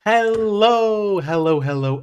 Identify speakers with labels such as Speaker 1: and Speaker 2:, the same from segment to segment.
Speaker 1: Hello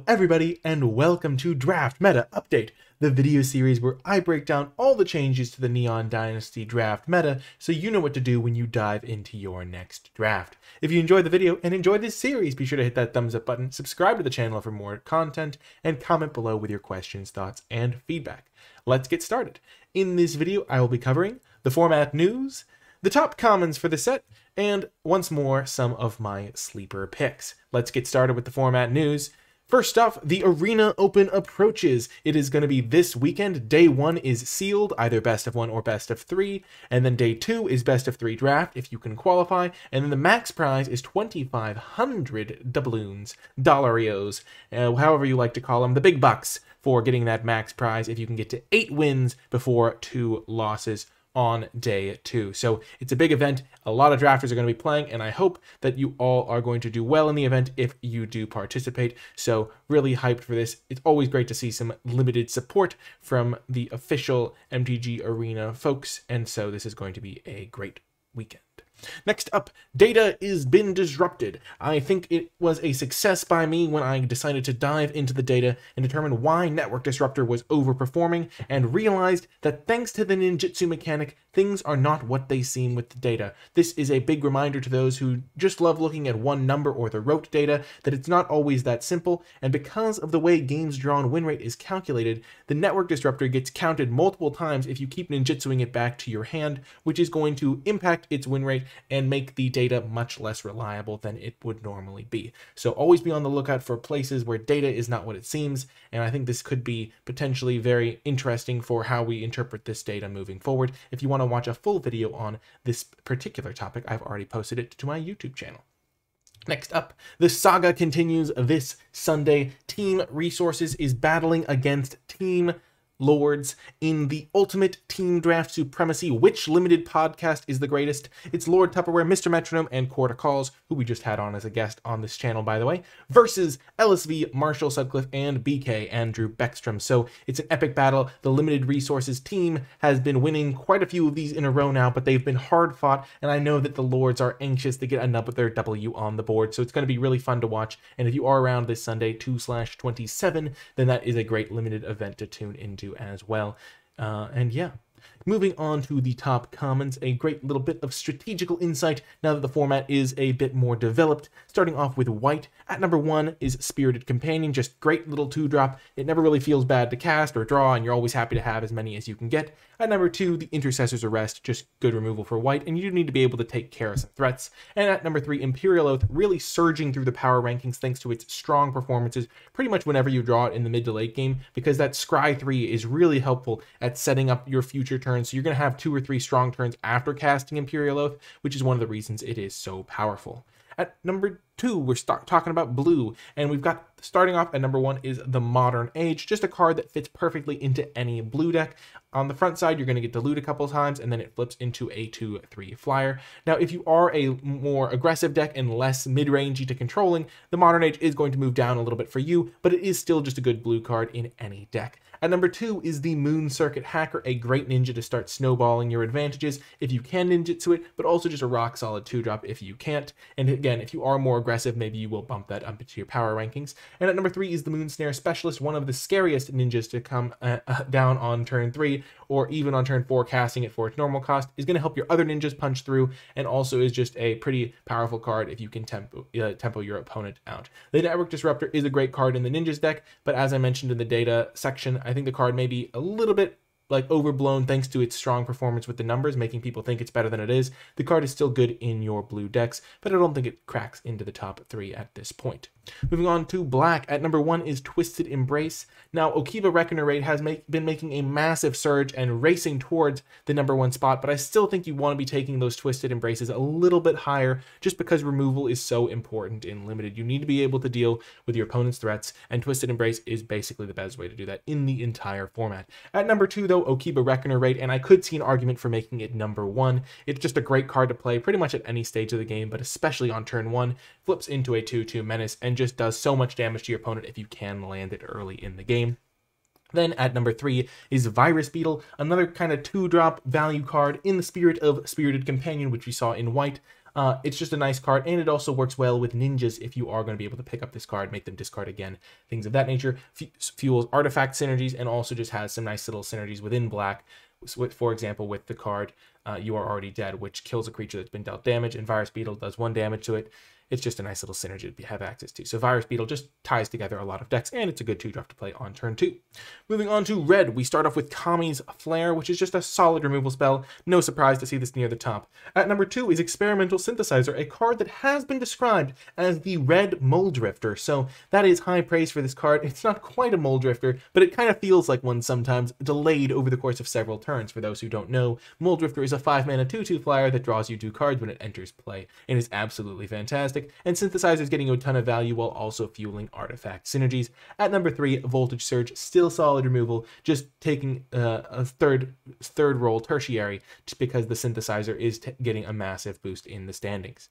Speaker 1: everybody, and welcome to Draft Meta Update, the video series where I break down all the changes to the Neon Dynasty draft meta so you know what to do when you dive into your next draft. If you enjoyed the video and enjoyed this series, be sure to hit that thumbs up button, subscribe to the channel for more content, and comment below with your questions, thoughts, and feedback. Let's get started. In this video, I will be covering the format news, the top commons for the set, and once more, some of my sleeper picks. Let's get started with the format news. First off, the Arena Open approaches. It is going to be this weekend. Day 1 is sealed, either best of 1 or best of 3, and then day 2 is best of 3 draft if you can qualify, and then the max prize is 2,500 doubloons, dollarios, however you like to call them, the big bucks for getting that max prize if you can get to 8 wins before 2 losses on day 2. So it's a big event. A lot of drafters are going to be playing, and I hope that you all are going to do well in the event if you do participate. So really hyped for this. It's always great to see some limited support from the official MTG Arena folks, and so this is going to be a great weekend. Next up, data is been disrupted. I think it was a success by me when I decided to dive into the data and determine why Network Disruptor was overperforming, and realized that thanks to the ninjutsu mechanic, things are not what they seem with the data. This is a big reminder to those who just love looking at one number or the rote data that it's not always that simple, and because of the way games drawn win rate is calculated, the Network Disruptor gets counted multiple times if you keep ninjutsuing it back to your hand, which is going to impact its win rate and make the data much less reliable than it would normally be. So always be on the lookout for places where data is not what it seems, and I think this could be potentially very interesting for how we interpret this data moving forward. If you want to watch a full video on this particular topic, I've already posted it to my YouTube channel. Next up, the saga continues this Sunday. Team Resources is battling against Team Lords in the ultimate team draft supremacy. Which limited podcast is the greatest? It's Lord Tupperware, Mr. Metronome, and Quarter Calls, who we just had on as a guest on this channel, by the way, versus LSV, Marshall Sutcliffe, and BK, Andrew Beckstrom. So it's an epic battle. The limited resources team has been winning quite a few of these in a row now, but they've been hard fought, and I know that the Lords are anxious to get another W on the board, so it's going to be really fun to watch. And if you are around this Sunday, 2/27, then that is a great limited event to tune into as well. And yeah, moving on to the top commons, a great little bit of strategical insight now that the format is a bit more developed. Starting off with white, at number 1 is Spirited Companion, just great little 2-drop. It never really feels bad to cast or draw, and you're always happy to have as many as you can get. At number 2, the Intercessor's Arrest, just good removal for white, and you do need to be able to take care of some threats. And at number 3, Imperial Oath, really surging through the power rankings thanks to its strong performances pretty much whenever you draw it in the mid to late game, because that Scry 3 is really helpful at setting up your future turns, so you're going to have 2 or 3 strong turns after casting Imperial Oath, which is one of the reasons it is so powerful. At number 2, we're talking about blue, and we've got, starting off at number 1 is the Modern Age, just a card that fits perfectly into any blue deck. On the front side, you're going to get to loot a couple times, and then it flips into a 2/3 flyer. Now, if you are a more aggressive deck and less mid-rangey to controlling, the Modern Age is going to move down a little bit for you, but it is still just a good blue card in any deck. At number 2 is the Moon Circuit Hacker, a great ninja to start snowballing your advantages if you can ninjutsu it, but also just a rock-solid 2-drop if you can't. And again, if you are more aggressive, maybe you will bump that up into your power rankings. And at number 3 is the Moon Snare Specialist, one of the scariest ninjas to come down on turn 3, or even on turn 4, casting it for its normal cost, is going to help your other ninjas punch through, and also is just a pretty powerful card if you can tempo your opponent out. The Network Disruptor is a great card in the ninjas deck, but as I mentioned in the data section, I think the card may be a little bit like overblown thanks to its strong performance with the numbers, making people think it's better than it is. The card is still good in your blue decks, but I don't think it cracks into the top 3 at this point. Moving on to black, at number 1 is Twisted Embrace. Now, Okiba Reckoner rate has been making a massive surge and racing towards the number 1 spot, but I still think you want to be taking those Twisted Embraces a little bit higher just because removal is so important in limited. You need to be able to deal with your opponent's threats, and Twisted Embrace is basically the best way to do that in the entire format. At number 2, though, Okiba Reckoner rate, and I could see an argument for making it number 1. It's just a great card to play pretty much at any stage of the game, but especially on turn 1, flips into a 2/2 menace and just does so much damage to your opponent if you can land it early in the game. Then at number 3 is Virus Beetle, another kind of 2-drop value card in the spirit of Spirited Companion, which we saw in white. It's just a nice card, and it also works well with ninjas if you are going to be able to pick up this card, make them discard again, things of that nature. Fuels artifact synergies, and also just has some nice little synergies within black. For example, with the card You Are Already Dead, which kills a creature that's been dealt damage, and Virus Beetle does 1 damage to it. It's just a nice little synergy to have access to. So Virus Beetle just ties together a lot of decks, and it's a good 2-drop to play on turn 2. Moving on to red, we start off with Kami's Flare, which is just a solid removal spell. No surprise to see this near the top. At number 2 is Experimental Synthesizer, a card that has been described as the red Mole Drifter. So that is high praise for this card. It's not quite a Mole Drifter, but it kind of feels like one sometimes, delayed over the course of several turns. For those who don't know, Mole Drifter is a 5-mana 2/2 flyer that draws you 2 cards when it enters play, and is absolutely fantastic. And Synthesizer is getting you a ton of value while also fueling artifact synergies. At number 3, Voltage Surge, still solid removal, just taking a third role tertiary, just because the Synthesizer is getting a massive boost in the standings.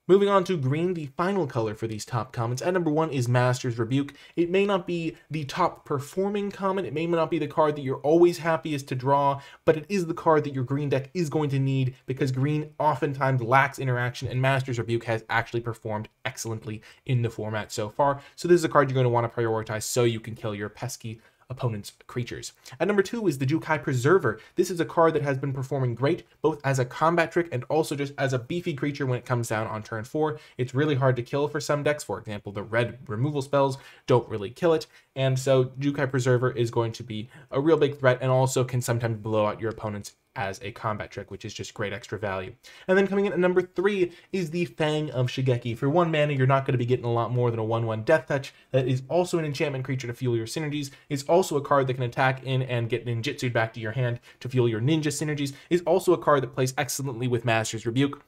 Speaker 1: Moving on to green, the final color for these top comments. At number 1 is Master's Rebuke. It may not be the top performing comment, it may not be the card that you're always happiest to draw, but it is the card that your green deck is going to need, because green oftentimes lacks interaction, and Master's Rebuke has actually performed excellently in the format so far. So this is a card you're going to want to prioritize so you can kill your pesky opponent's creatures. At number 2 is the Jukai Preserver. This is a card that has been performing great, both as a combat trick and also just as a beefy creature when it comes down on turn 4. It's really hard to kill for some decks. For example, the red removal spells don't really kill it, and so Jukai Preserver is going to be a real big threat, and also can sometimes blow out your opponent's as a combat trick, which is just great extra value. And then coming in at number 3 is the Fang of Shigeki. For 1 mana, you're not going to be getting a lot more than a 1/1 Death Touch. That is also an enchantment creature to fuel your synergies. It's also a card that can attack in and get ninjutsu'd back to your hand to fuel your ninja synergies. It's also a card that plays excellently with Master's Rebuke.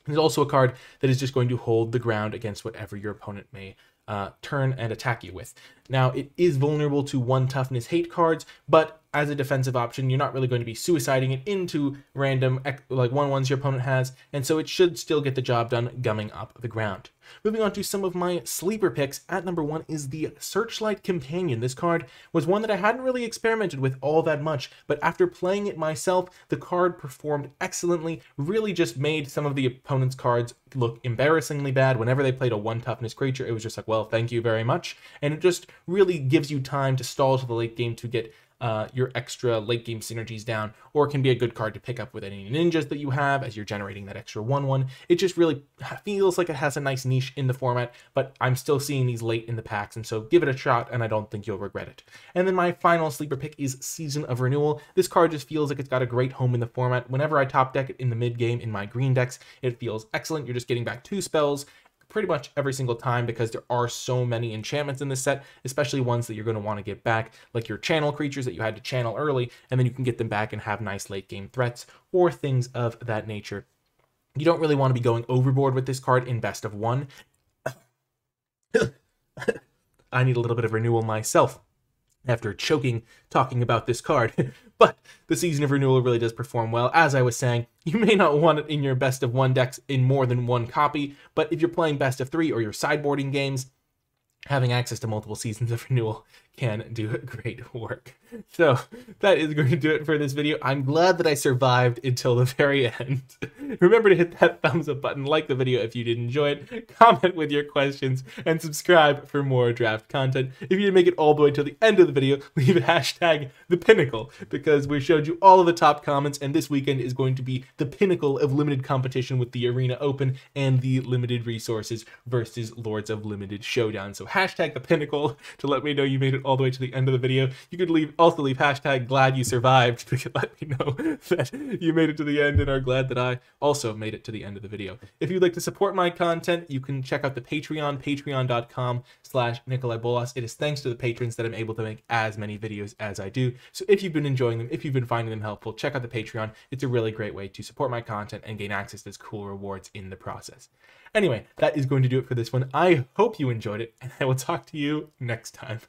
Speaker 1: It's also a card that is just going to hold the ground against whatever your opponent may turn and attack you with. Now, it is vulnerable to 1 toughness hate cards, but as a defensive option, you're not really going to be suiciding it into random like 1/1s your opponent has, and so it should still get the job done gumming up the ground. Moving on to some of my sleeper picks, at number 1 is the Searchlight Companion. This card was one that I hadn't really experimented with all that much, but after playing it myself, the card performed excellently, really just made some of the opponent's cards look embarrassingly bad. Whenever they played a 1 toughness creature, it was just like, well, thank you very much, and it just really gives you time to stall to the late game to get your extra late game synergies down, or it can be a good card to pick up with any ninjas that you have as you're generating that extra 1/1. It just really feels like it has a nice niche in the format, but I'm still seeing these late in the packs, and so give it a shot, and I don't think you'll regret it. And then my final sleeper pick is Season of Renewal. This card just feels like it's got a great home in the format. Whenever I top deck it in the mid game in my green decks, it feels excellent. You're just getting back 2 spells pretty much every single time, because there are so many enchantments in this set, especially ones that you're going to want to get back, like your channel creatures that you had to channel early, and then you can get them back and have nice late game threats, or things of that nature. You don't really want to be going overboard with this card in best of 1. I need a little bit of renewal myself after choking talking about this card. But the Season of Renewal really does perform well. As I was saying, you may not want it in your best of 1 decks in more than 1 copy, but if you're playing best of 3 or your sideboarding games, having access to multiple Seasons of Renewal can do great work. So that is going to do it for this video. I'm glad that I survived until the very end. Remember to hit that thumbs up button, like the video if you did enjoy it, comment with your questions, and subscribe for more draft content. If you didn't make it all the way to the end of the video, leave a hashtag the pinnacle, because we showed you all of the top comments, and this weekend is going to be the pinnacle of limited competition with the Arena Open and the Limited Resources versus Lords of Limited Showdown. So hashtag the pinnacle to let me know you made it all the way to the end of the video. You could also leave hashtag glad you survived to let me know that you made it to the end and are glad that I also made it to the end of the video. If you'd like to support my content, you can check out the Patreon, patreon.com/NicolaiBolas. It is thanks to the patrons that I'm able to make as many videos as I do. So if you've been enjoying them, if you've been finding them helpful, check out the Patreon. It's a really great way to support my content and gain access to cool rewards in the process. Anyway, that is going to do it for this one. I hope you enjoyed it, and I will talk to you next time.